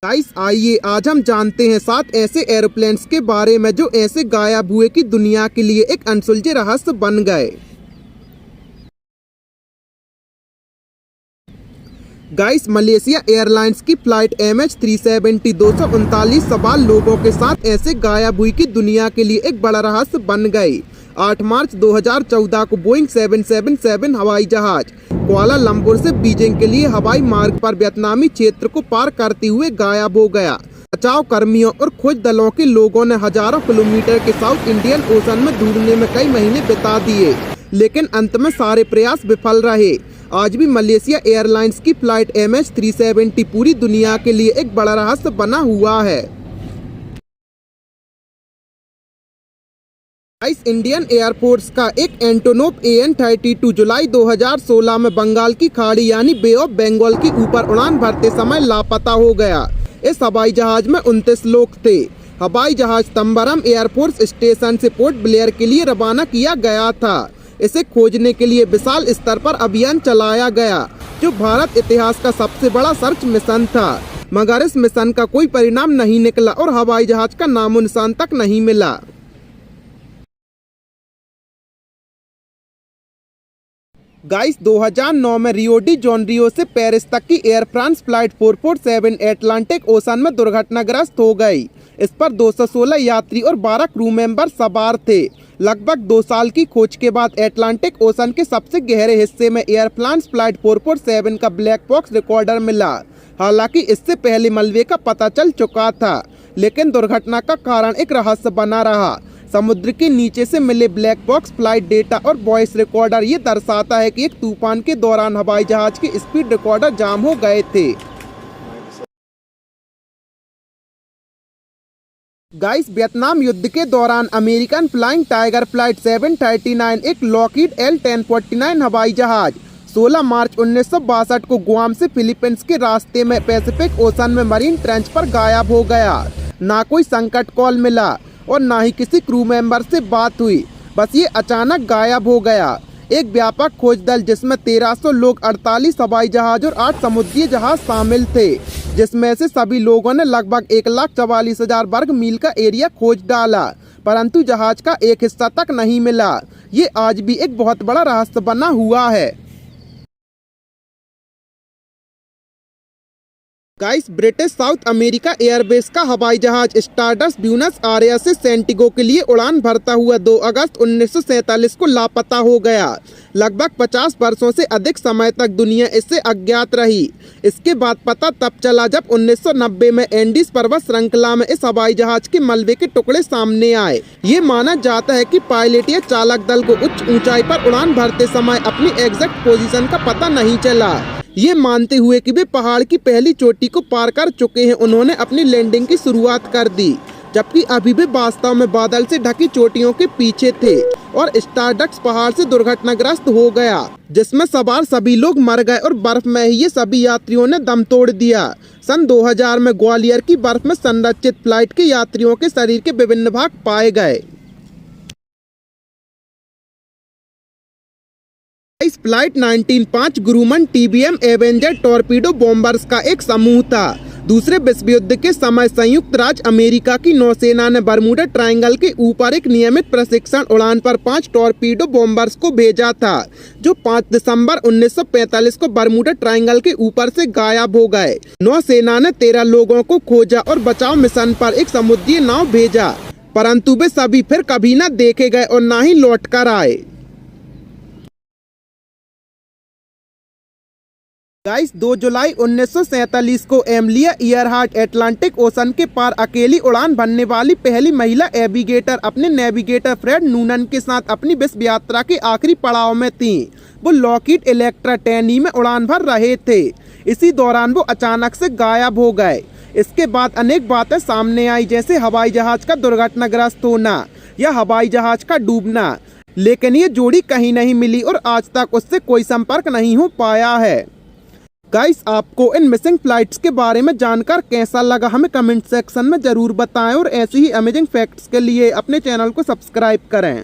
Guys आइए आज हम जानते हैं 7 ऐसे एरोप्लेन्स के बारे में जो ऐसे गायब हुए कि दुनिया के लिए एक अनसुलझे रहस्य बन गए। गाइस मलेशिया एयरलाइंस की फ्लाइट MH370 239 सवार लोगों के साथ ऐसे गायब हुई कि दुनिया के लिए एक बड़ा रहस्य बन गई। 8 मार्च 2014 को बोइंग 777 हवाई जहाज कुआलालंपुर से बीजिंग के लिए हवाई मार्ग पर वियतनामी क्षेत्र को पार करते हुए गायब हो गया। बचाव कर्मियों और खोज दलों के लोगों ने हजारों किलोमीटर के साउथ इंडियन ओशन में ढूंढने में कई महीने बिता दिए, लेकिन अंत में सारे प्रयास विफल रहे। आज भी मलेशिया एयरलाइंस की फ्लाइट MH370 पूरी दुनिया के लिए एक बड़ा रहस्य बना हुआ है। इंडियन एयरफोर्स का एक एंटोनोव AN-32 जुलाई 2016 में बंगाल की खाड़ी यानी बे ऑफ बंगाल के ऊपर उड़ान भरते समय लापता हो गया। इस हवाई जहाज में 29 लोग थे। हवाई जहाज तंबरम एयरफोर्स स्टेशन से पोर्ट ब्लेयर के लिए रवाना किया गया था। इसे खोजने के लिए विशाल स्तर पर अभियान चलाया गया, जो भारत इतिहास का सबसे बड़ा सर्च मिशन था। मगर इस मिशन का कोई परिणाम नहीं निकला और हवाई जहाज का नामो निशान तक नहीं मिला। गाइस 2009 में रियो डी जेनेरियो से पेरिस तक की air France flight 447 Atlantic ocean में दुर्घटनाग्रस्त हो गई। इस पर 216 यात्री और 12 क्रू मेंबर सवार थे। लगभग 2 साल की खोज के बाद एटलांटिक ओशन के सबसे गहरे हिस्से में एयर फ्रांस फ्लाइट 447 का ब्लैक बॉक्स रिकॉर्डर मिला। हालांकि इससे पहले मलबे का पता चल चुका था, लेकिन दुर्घटना का कारण एक रहस्य बना रहा। समुद्र के नीचे से मिले ब्लैक बॉक्स फ्लाइट डेटा और वॉइस रिकॉर्डर ये दर्शाता है कि एक तूफान के दौरान हवाई जहाज के स्पीड रिकॉर्डर जाम हो गए थे। गाइस वियतनाम युद्ध के दौरान अमेरिकन फ्लाइंग टाइगर फ्लाइट 739 एक लॉकहीड L-1049 हवाई जहाज 16 मार्च 1962 को गुआम से फिलीपींस के रास्ते में पैसिफिक ओशन में मरीन ट्रेंच पर गायब हो गया। ना कोई संकट कॉल मिला और ना ही किसी क्रू मेंबर से बात हुई, बस ये अचानक गायब हो गया। एक व्यापक खोज दल जिसमें 1300 लोग, 48 हवाई जहाज और 8 समुद्री जहाज शामिल थे, जिसमें से सभी लोगों ने लगभग 1,44,000 वर्ग मील का एरिया खोज डाला, परंतु जहाज का एक हिस्सा तक नहीं मिला। ये आज भी एक बहुत बड़ा रहस्य बना हुआ है। Guys British south America airbase का हवाई जहाज स्टारडस्ट ब्यूनस आयर्स से सेंटिगो के लिए उड़ान भरता हुआ 2 अगस्त 1947 को लापता हो गया। लगभग 50 वर्षों से अधिक समय तक दुनिया इससे अज्ञात रही। इसके बाद पता तब चला जब 1990 में एंडीज पर्वत श्रृंखला में इस हवाई जहाज के मलबे के टुकड़े सामने आए। ये माना जाता है कि पायलट या चालक दल को उच्च ऊंचाई पर उड़ान भरते समय अपनी एग्जैक्ट पोजीशन का पता नहीं चला। ये मानते हुए कि वे पहाड़ की पहली चोटी को पार कर चुके हैं, उन्होंने अपनी लैंडिंग की शुरुआत कर दी, जबकि अभी भी वास्तव में बादल से ढकी चोटियों के पीछे थे और स्टारडस्ट पहाड़ से दुर्घटनाग्रस्त हो गया, जिसमें सवार सभी लोग मर गए और बर्फ में ही ये सभी यात्रियों ने दम तोड़ दिया। सन 2000 में ग्वालियर की बर्फ में संरक्षित फ्लाइट के यात्रियों के शरीर के विभिन्न भाग पाए गए। इस flight 1905 ग्रूमन TBM Avenger torpedo bombers का एक समूह था। दूसरे विश्व युद्ध के समय संयुक्त राज्य अमेरिका की नौसेना ने बरमूडा ट्रायंगल के ऊपर एक नियमित प्रशिक्षण उड़ान पर 5 टॉर्पीडो बॉम्बर्स को भेजा था, जो 5 दिसंबर 1945 को बरमूडा ट्रायंगल के ऊपर से गायब हो गए। नौसेना ने 13 लोगों को खोजा और बचाव मिशन पर एक समुद्री नाव भेजा, परंतु वे सभी फिर कभी न देखे गए और न ही लौट कर आए। गाइस 2 जुलाई 1947 को एमिलिया ईयरहार्ट एटलांटिक ओशन के पार अकेली उड़ान भरने वाली पहली महिला नेविगेटर अपने नेविगेटर फ्रेड नूनन के साथ अपनी विश्व यात्रा के आखिरी पड़ाव में थीं। वो लॉकहीड इलेक्ट्रा 10E में उड़ान भर रहे थे। इसी दौरान वो अचानक से गायब हो गए। इसके बाद अनेक बातें सामने आई, जैसे हवाई जहाज का दुर्घटनाग्रस्त होना या हवाई जहाज का डूबना, लेकिन ये जोड़ी कहीं नहीं मिली और आज तक उससे कोई संपर्क नहीं हो पाया है। गाइस आपको इन मिसिंग फ्लाइट्स के बारे में जानकर कैसा लगा हमें कमेंट सेक्शन में जरूर बताएं और ऐसी ही अमेजिंग फैक्ट्स के लिए अपने चैनल को सब्सक्राइब करें।